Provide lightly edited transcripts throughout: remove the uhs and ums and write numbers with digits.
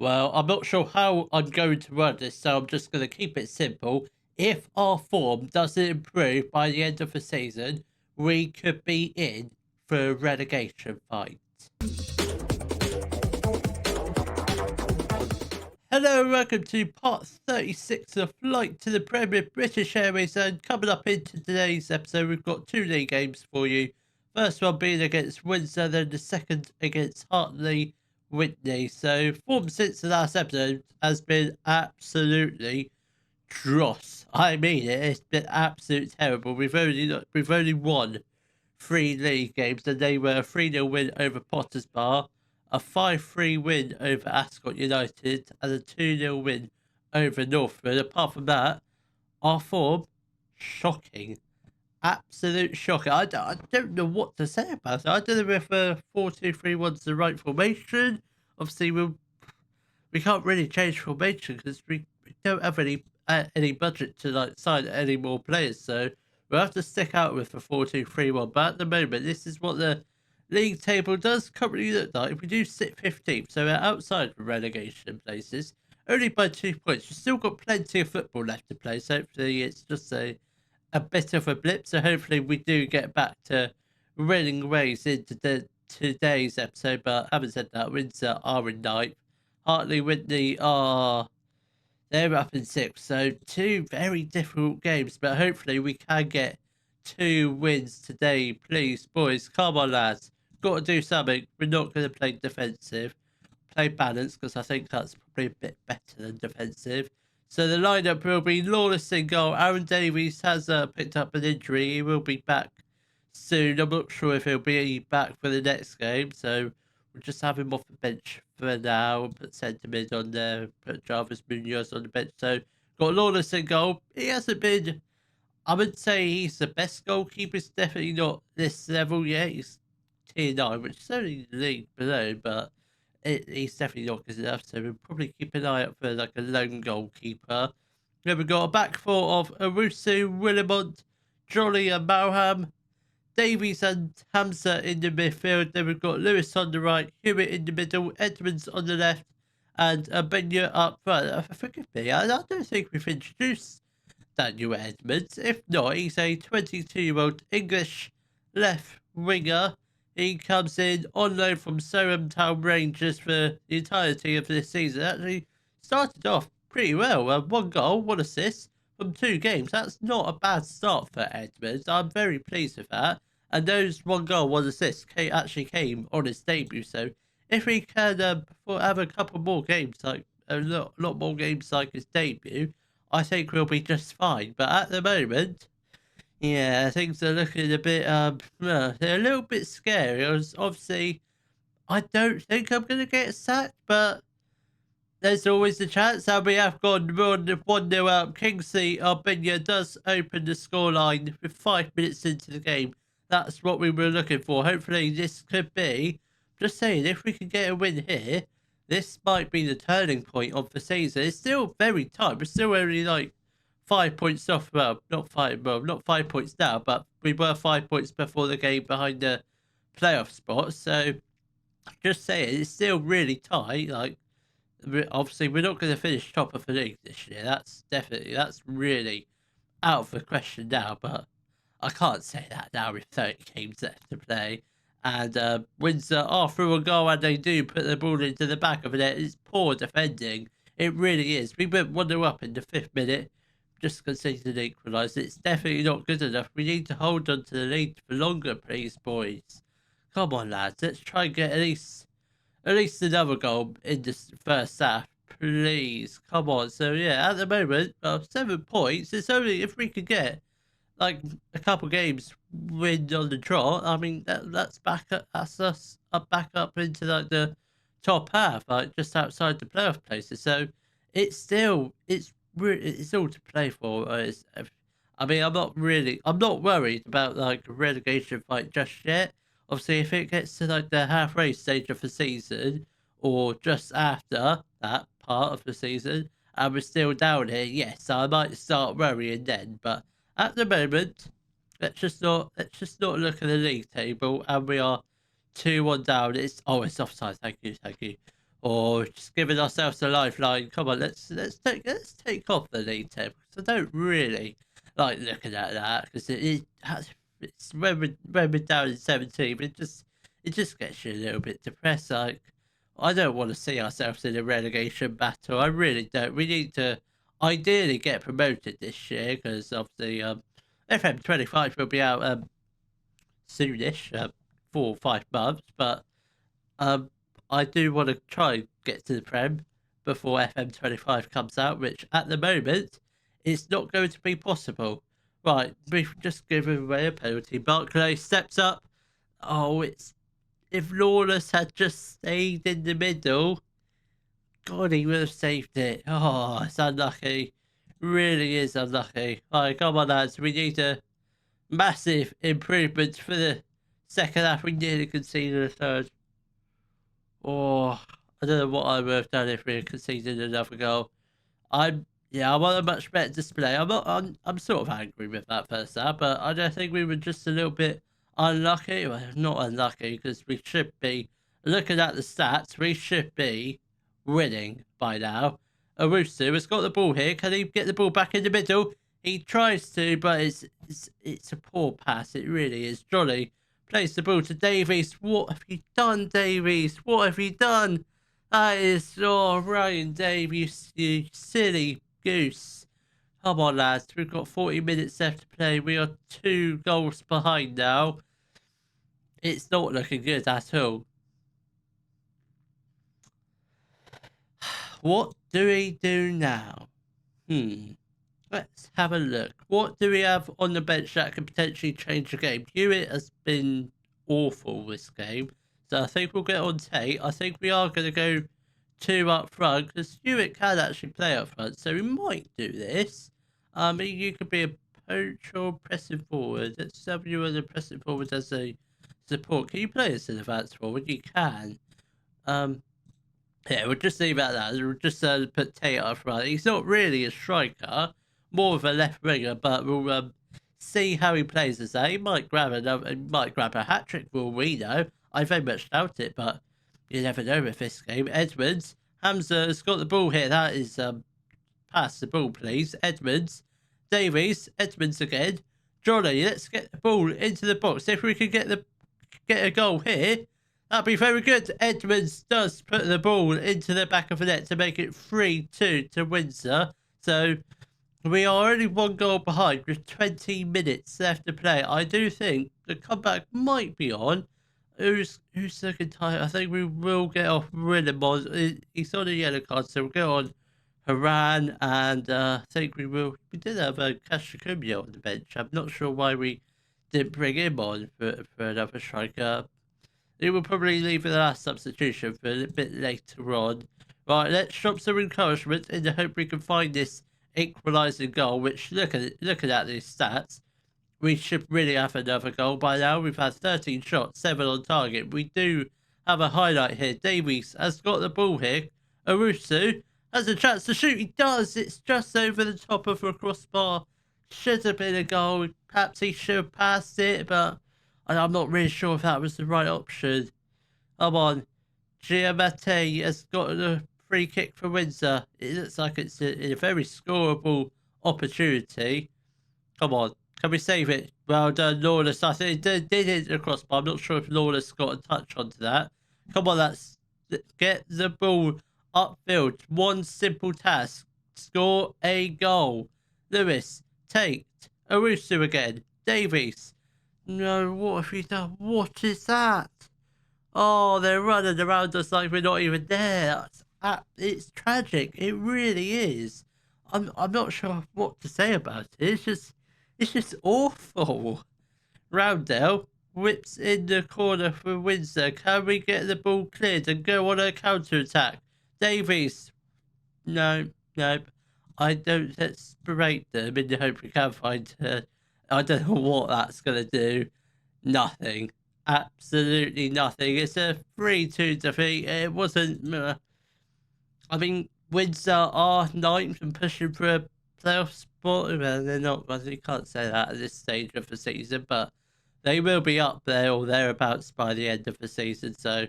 Well, I'm not sure how I'm going to run this, so I'm just going to keep it simple. If our form doesn't improve by the end of the season, we could be in for a relegation fight. Hello, and welcome to part 36 of Flight to the Prem with British Airways, and coming up into today's episode, we've got two league games for you. First one being against Windsor, then the second against Hartley Whitney. So, form since the last episode has been absolutely dross. I mean it, it's been absolutely terrible. We've only won three league games, and they were a 3-0 win over Potters Bar, a 5-3 win over Ascot United, and a 2-0 win over Northwood. Apart from that, our form, shocking. Absolute shocking. I don't know what to say about it. I don't know if 4-2-3-1 is the right formation. Obviously, we can't really change formation because we don't have any budget to sign any more players. So we'll have to stick out with the 4-2-3-1. But at the moment, this is what the league table does currently look like. We do sit 15th, so we're outside the relegation places, only by 2 points. We've still got plenty of football left to play, so hopefully it's just a bit of a blip. So hopefully we do get back to winning ways into today's episode. But having said that, Windsor are in ninth. Hartley Whitney they're up in sixth. So two very difficult games, but hopefully we can get 2 wins today, please, boys. Come on, lads. Got to do something. We're not going to play defensive. Play balance, because I think that's probably a bit better than defensive. So the lineup will be Lawless in goal. Aaron Davies has picked up an injury. He will be back soon. I'm not sure if he'll be back for the next game. So we'll just have him off the bench for now and put centre mid on there. Put Jarvis Munoz on the bench. So got Lawless in goal. He hasn't been... I would say he's the best goalkeeper. He's definitely not this level yet. He's tier 9, which is only the league below, but he's definitely not good enough. So we'll probably keep an eye out for like a lone goalkeeper. Then we've got a back four of Owusu, Willimont, Jolly and Malham, Davies and Hamza in the midfield. Then we've got Lewis on the right, Hewitt in the middle, Edmonds on the left, and Benya up front. Forgive me, I don't think we've introduced Daniel Edmonds. If not, he's a 22-year-old English left winger. He comes in on loan from Surham Town Rangers for the entirety of this season. Actually started off pretty well. 1 goal, 1 assist from 2 games. That's not a bad start for Edmonds. I'm very pleased with that. And those 1 goal, 1 assist actually came on his debut. So if we can have a couple more games, like a lot more games like his debut, I think we'll be just fine. But at the moment, yeah, things are looking a bit, they're a little bit scary. Obviously, I don't think I'm going to get sacked, but there's always a chance. And we have gone 1-0 out. Kingsley Arbenya does open the scoreline with 5 minutes into the game. That's what we were looking for. Hopefully, this could be, just saying, if we can get a win here, this might be the turning point of the season. It's still very tight. We're still only like 5 points off. Well, not 5 points now, but we were 5 points before the game behind the playoff spot. So, just saying, it's still really tight. Like, obviously, we're not going to finish top of the league this year. That's really out of the question now. But I can't say that now with 30 games left to play. And Windsor are through a goal, and they do put the ball into the back of the net. It's poor defending. It really is. We went 1-0 up in the 5th minute, just conceded an equaliser. It's definitely not good enough. We need to hold on to the lead for longer, please, boys. Come on, lads. Let's try and get at least another goal in this first half, please. Come on. So, yeah, at the moment, 7 points. It's only if we could get like a couple games win on the trot. I mean, that's back up. That's us back up into like the top half, like just outside the playoff places. So it's all to play for. I mean, I'm not worried about like a relegation fight just yet. Obviously, if it gets to like the halfway stage of the season or just after that part of the season, and we're still down here, yes, I might start worrying then. But at the moment, let's just not look at the league table, and we are 2-1 down. It's offside. Thank you. or just giving ourselves a lifeline. Come on, let's take off the lead table. Because I don't really like looking at that, because it's when we're down in 17, it just gets you a little bit depressed. Like, I don't want to see ourselves in a relegation battle. I really don't. We need to ideally get promoted this year, because obviously FM25 will be out soonish, 4 or 5 months, but um, I do want to try and get to the Prem before FM25 comes out, which at the moment is not going to be possible. Right, we've just given away a penalty. Barclay steps up. Oh, it's if Lawless had just stayed in the middle, God, he would have saved it. Oh, it's unlucky. Really is unlucky. Right, come on, lads. We need a massive improvement for the second half. We nearly conceded a third. Oh, I don't know what I would have done if we had conceded another goal. I'm on a much better display. I'm sort of angry with that first half, but I don't think we were just a little bit unlucky. Well, not unlucky, because we should be looking at the stats. We should be winning by now. Owusu has got the ball here. Can he get the ball back in the middle? He tries to, but it's a poor pass. It really is. Jolly plays the ball to Davies. What have you done, Davies? What have you done? That is, Ryan Davies, you silly goose. Come on, lads. We've got 40 minutes left to play. We are 2 goals behind now. It's not looking good at all. What do we do now? Let's have a look. What do we have on the bench that could potentially change the game? Hewitt has been awful this game, so I think we'll get on Tate. I think we are going to go 2 up front, because Hewitt can actually play up front, so we might do this. You could be a poach or pressing forward. Let's have you as a pressing forward as a support. Can you play as an advanced forward? You can. Yeah, we'll just leave it at that. We'll just put Tate up front. He's not really a striker, more of a left winger, but we'll see how he plays as that. He might grab a hat trick for all we know. I very much doubt it, but you never know with this game. Edmonds, Hamza's got the ball here. That is pass the ball, please. Edmonds, Davies, Edmonds again. Jolly, let's get the ball into the box. If we can get a goal here, that'd be very good. Edmonds does put the ball into the back of the net to make it 3-2 to Windsor. So we are only 1 goal behind with 20 minutes left to play. I do think the comeback might be on. Who's looking tired? I think we will get off Rillimon. He's on a yellow card, so we'll get on Haran, and I think we will. We did have a Kashikumbia on the bench. I'm not sure why we didn't bring him on for another striker. He will probably leave the last substitution for a bit later on. Right, let's drop some encouragement in the hope we can find this equalising goal, which, looking at these stats, we should really have another goal by now. We've had 13 shots, 7 on target. We do have a highlight here. Davies has got the ball here. Owusu has a chance to shoot. He does. It's just over the top of a crossbar. Should have been a goal. Perhaps he should have passed it, but I'm not really sure if that was the right option. Come on. Giamatti has got a free kick for Windsor. It looks like it's a very scoreable opportunity. Come on. Can we save it? Well done, Lawless. I think it did hit the crossbar. I'm not sure if Lawless got a touch onto that. Come on, let's get the ball upfield. One simple task. Score a goal. Lewis, Tate, Owusu again. Davies. No, what have you done? What is that? Oh, they're running around us like we're not even there. It's tragic. It really is. I'm not sure what to say about it. It's just awful. Roundell whips in the corner for Windsor. Can we get the ball cleared and go on a counter-attack? Davies. No. I don't. Let's berate them in the hope we can find her. I don't know what that's going to do. Nothing. Absolutely nothing. It's a 3-2 defeat. It wasn't... I mean, Windsor are 9th and pushing for a playoff spot. Well, they're not. Well, you can't say that at this stage of the season, but they will be up there or thereabouts by the end of the season. So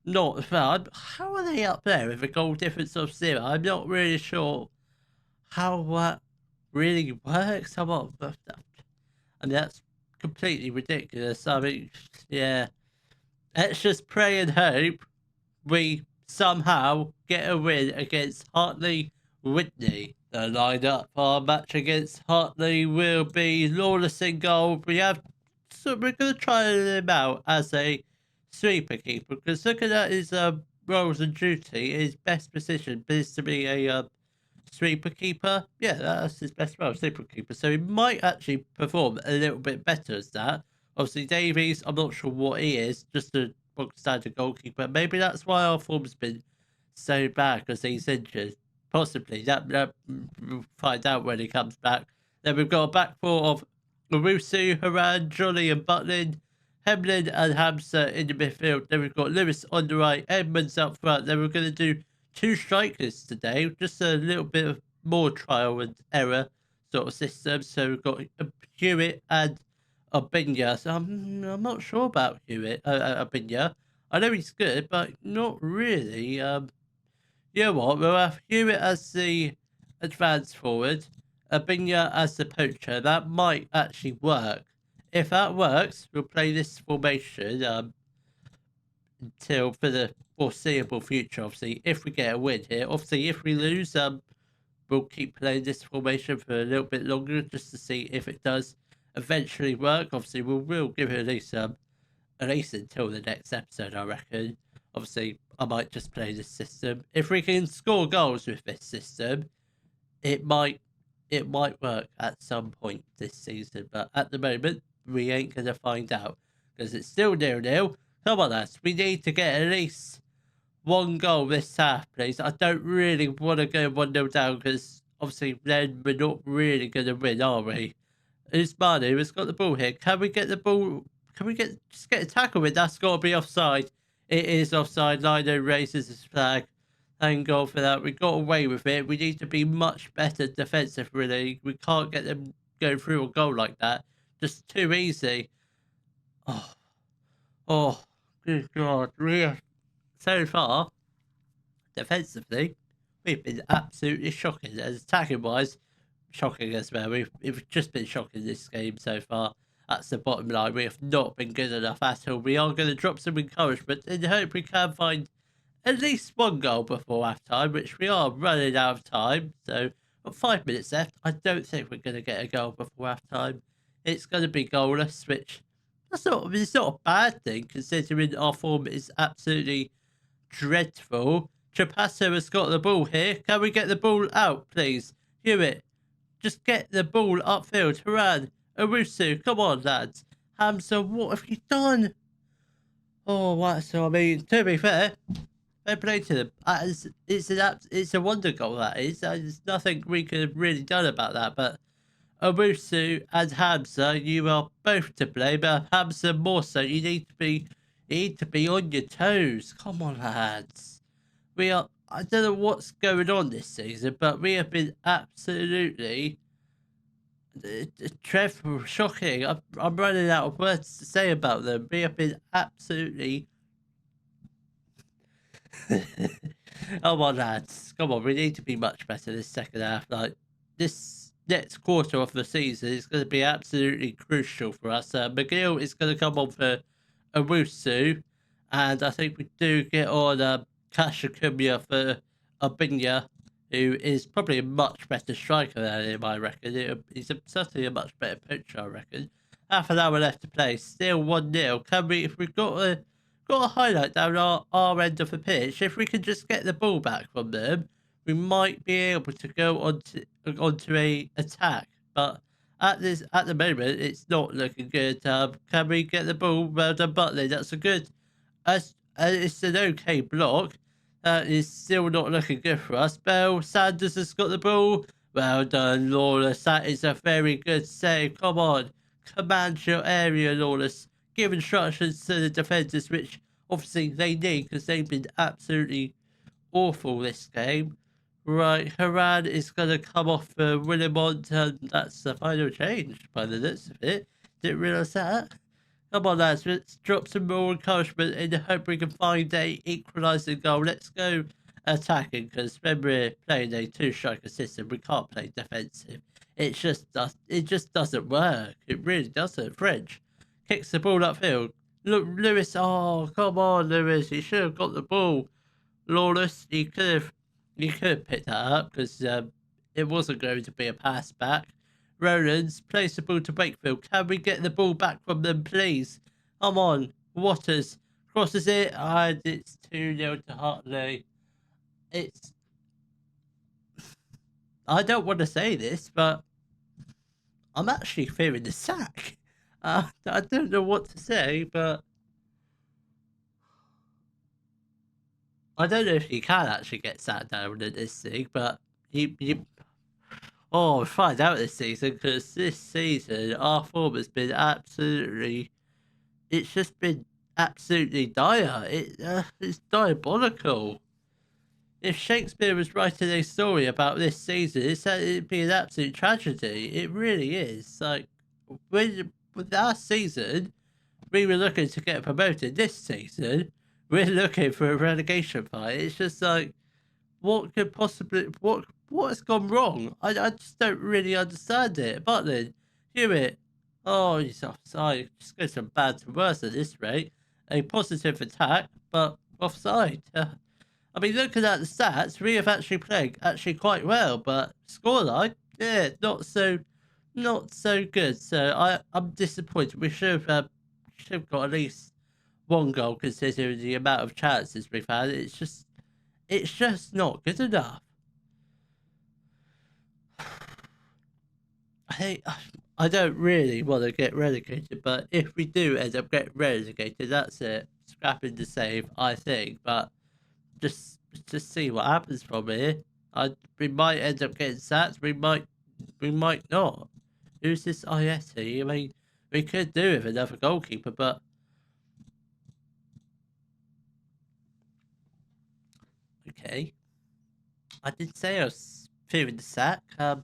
not fun. How are they up there with a goal difference of 0? I'm not really sure how that really works. And that's completely ridiculous. I mean, yeah. Let's just pray and hope we somehow get a win against Hartley Whitney. The lineup for our match against Hartley will be Lawless in goal. So we're going to try him out as a sweeper keeper, because looking at his roles and duty, his best position is to be a sweeper keeper. Yeah, that's his best role, sweeper keeper. So he might actually perform a little bit better as that. Obviously, Davies, I'm not sure what he is, just a standard goalkeeper. Maybe that's why our form's been so bad, because he's injured. Possibly. That we'll find out when he comes back. Then we've got a back four of Owusu, Haran, Jolly and Butlin, Hemlin and Hamza in the midfield. Then we've got Lewis on the right, Edmonds up front. Then we're going to do 2 strikers today, just a little bit of more trial and error sort of system. So we've got Hewitt and Abinya. So I'm not sure about Hewitt, Abinya. I know he's good, but not really. You know what? We'll have Hewitt as the advance forward, Abinya as the poacher. That might actually work. If that works, we'll play this formation until for the foreseeable future. Obviously, if we get a win here, obviously if we lose, we'll keep playing this formation for a little bit longer just to see if it does eventually work. Obviously, we'll give it at least until the next episode, I reckon. Obviously, I might just play this system. If we can score goals with this system, it might work at some point this season. But at the moment, we ain't gonna find out because it's still 0-0. Come on, lads. We need to get at least 1 goal this half, please. I don't really want to go 1-0 down because obviously then we're not really going to win, are we? Who's Manu? Has got the ball here. Can we get the ball? Can we just get a tackle with? That's got to be offside. It is offside. Lino raises his flag. Thank God for that. We got away with it. We need to be much better defensively. We can't get them going through a goal like that. Just too easy. Oh, good God. So far, defensively, we've been absolutely shocking. As attacking-wise, shocking as well. We've just been shocking this game so far. That's the bottom line. We have not been good enough at all. We are going to drop some encouragement and hope we can find at least 1 goal before half-time, which we are running out of time. So, got 5 minutes left. I don't think we're going to get a goal before half-time. It's going to be goalless, which it's not a bad thing, considering our form is absolutely dreadful. Trapasso has got the ball here. Can we get the ball out, please? Hewitt, just get the ball upfield. Haran, Owusu, come on, lads. Hamza, what have you done? Oh, what? So, I mean, to be fair, fair play to them. It's a wonder goal, that is. There's nothing we could have really done about that, but Owusu and Hamza, you are both to blame, but Hamza more so. You need to be on your toes. Come on, lads. I don't know what's going on this season, but we have been absolutely dreadful, shocking. I'm running out of words to say about them. We have been absolutely. Come on, lads. Come on, we need to be much better this second half. Like, this next quarter of the season is going to be absolutely crucial for us. McGill is going to come on for Owusu, and I think we do get on Kashakumya for Abinya, who is probably a much better striker than him, I reckon. He's certainly a much better poacher, I reckon. Half an hour left to play, still 1-0. If we've got a highlight down our end of the pitch, if we can just get the ball back from them, we might be able to go onto a attack. But at the moment, it's not looking good. Can we get the ball? Well done, Butlin. That's a good. It's an okay block. That is still not looking good for us. Bell Sanders has got the ball. Well done, Lawless. That is a very good save. Come on, command your area, Lawless. Give instructions to the defenders, which obviously they need because they've been absolutely awful this game. Right, Haran is going to come off for Willimont, and that's the final change by the looks of it. Didn't realise that. Come on, lads, let's drop some more encouragement in the hope we can find a equalising goal. Let's go attacking, because when we're playing a two-striker system, we can't play defensive. It just doesn't work. It really doesn't. French kicks the ball upfield. Look, Lewis. Oh, come on, Lewis. You should have got the ball. Lawless, you could have picked that up, because it wasn't going to be a pass back. Rollins plays the ball to Wakefield. Can we get the ball back from them, please? Come on. Waters crosses it, and it's 2-0 to Hartley. I don't want to say this, but I'm actually fearing the sack. I don't know what to say, but I don't know if you can actually get sat down in this thing, but we'll find out this season, because this season our form has been it's just been absolutely dire. It's diabolical. If Shakespeare was writing a story about this season, it'd be an absolute tragedy. It really is. Like, with our season, we were looking to get promoted. This season, we're looking for a relegation fight. It's just like, what has gone wrong? I just don't really understand it. Butland, Hewitt, oh, he's offside. Just goes from bad to worse at this rate. A positive attack, but offside. I mean, looking at the stats, we have actually played quite well, but scoreline, yeah, not so good. So I'm disappointed. We should have got at least one goal, considering the amount of chances we've had. It's just not good enough. I don't really want to get relegated, but if we do end up getting relegated, that's it. Scrapping the save, I think. But just see what happens from here. We might end up getting sacked. We might not. Who's this Ayeti? I mean, we could do with another goalkeeper, but okay. I did say I was fearing the sack. I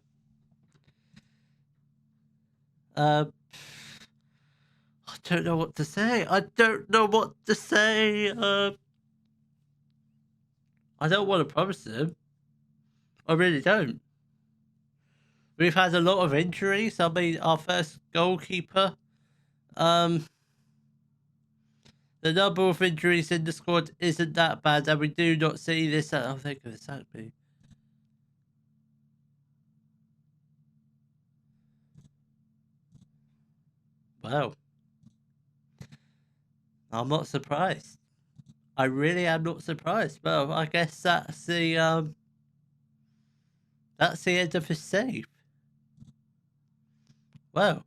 don't know what to say. I don't want to promise them. I really don't. We've had a lot of injuries. I mean, our first goalkeeper. The number of injuries in the squad isn't that bad, and we do not see this. I think of this actually. Well, I'm not surprised. I really am not surprised. Well, I guess that's the end of his save. Well,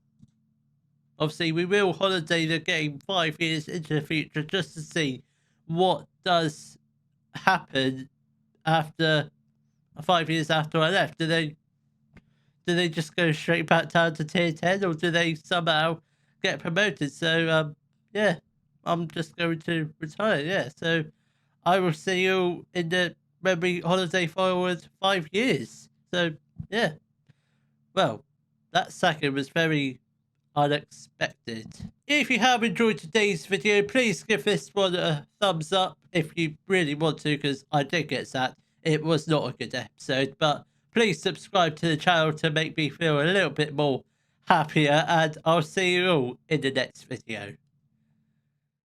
obviously we will holiday the game 5 years into the future just to see what does happen after 5 years after I left. Do they just go straight back down to tier 10, or do they somehow get promoted? So yeah, I'm just going to retire. Yeah, so I will see you in the memory holiday forward 5 years. So yeah, well, that second was very unexpected. If you have enjoyed today's video, please give this one a thumbs up if you really want to, because I did get sacked. It was not a good episode, but please subscribe to the channel to make me feel a little bit more happier, and I'll see you all in the next video.